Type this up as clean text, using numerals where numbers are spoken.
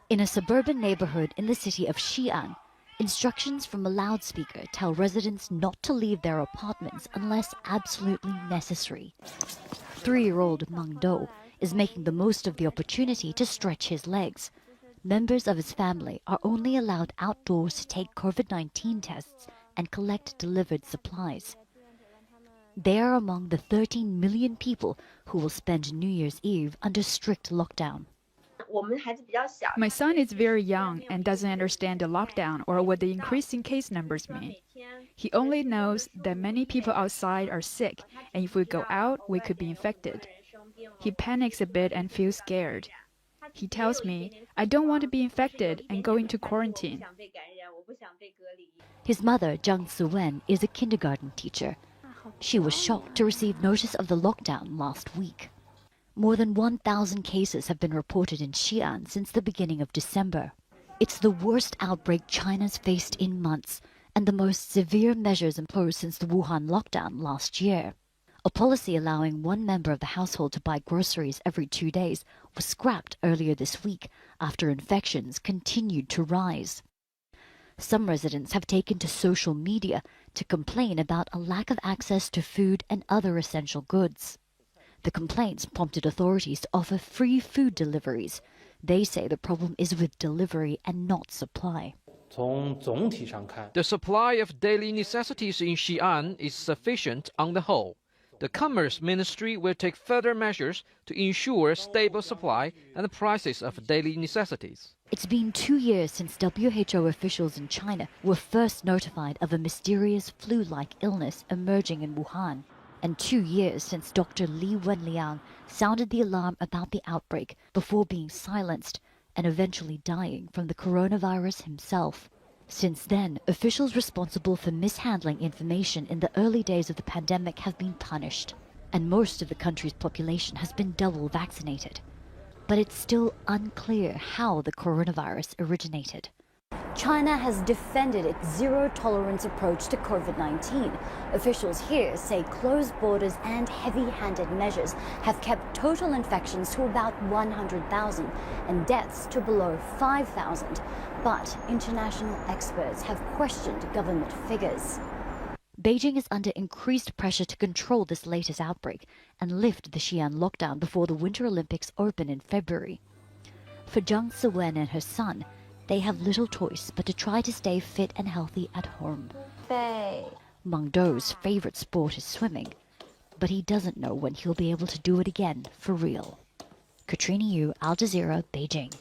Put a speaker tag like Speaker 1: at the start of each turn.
Speaker 1: In a suburban neighborhood in the city of Xi'an, instructions from a loudspeaker tell residents not to leave their apartments unless absolutely necessary. 3-year-old Meng Dou is making the most of the opportunity to stretch his legs. Members of his family are only allowed outdoors to take COVID-19 tests and collect delivered supplies. They are among the 13 million people who will spend New Year's Eve under strict lockdown.
Speaker 2: My son is very young and doesn't understand the lockdown or what the increasing case numbers mean. He only knows that many people outside are sick, and if we go out, we could be infected. He panics a bit and feels scared. He tells me, I don't want to be infected and go into quarantine.
Speaker 1: His mother, Zhang Ziwen, is a kindergarten teacher. She was shocked to receive notice of the lockdown last week. More than 1,000 cases have been reported in Xi'an since the beginning of December. It's the worst outbreak China's faced in months and the most severe measures imposed since the Wuhan lockdown last year. A policy allowing one member of the household to buy groceries every 2 days was scrapped earlier this week after infections continued to rise. Some residents have taken to social media to complain about a lack of access to food and other essential goods. The complaints prompted authorities to offer free food deliveries. They say the problem is with delivery and not supply.
Speaker 3: The supply of daily necessities in Xi'an is sufficient on the whole. The Commerce Ministry will take further measures to ensure stable supply and prices of daily necessities.
Speaker 1: It's been 2 years since WHO officials in China were first notified of a mysterious flu-like illness emerging in Wuhan, and 2 years since Dr. Li Wenliang sounded the alarm about the outbreak before being silenced and eventually dying from the coronavirus himself. Since then, officials responsible for mishandling information in the early days of the pandemic have been punished, and most of the country's population has been double vaccinated. But it's still unclear how the coronavirus originated. China has defended its zero-tolerance approach to COVID-19. Officials here say closed borders and heavy-handed measures have kept total infections to about 100,000 and deaths to below 5,000. But international experts have questioned government figures. Beijing is under increased pressure to control this latest outbreak and lift the Xi'an lockdown before the Winter Olympics open in February. For Zhang Ziwen and her son, they have little choice but to try to stay fit and healthy at home. Meng Dou's favorite sport is swimming, but he doesn't know when he'll be able to do it again for real. Katrina Yu, Al Jazeera, Beijing.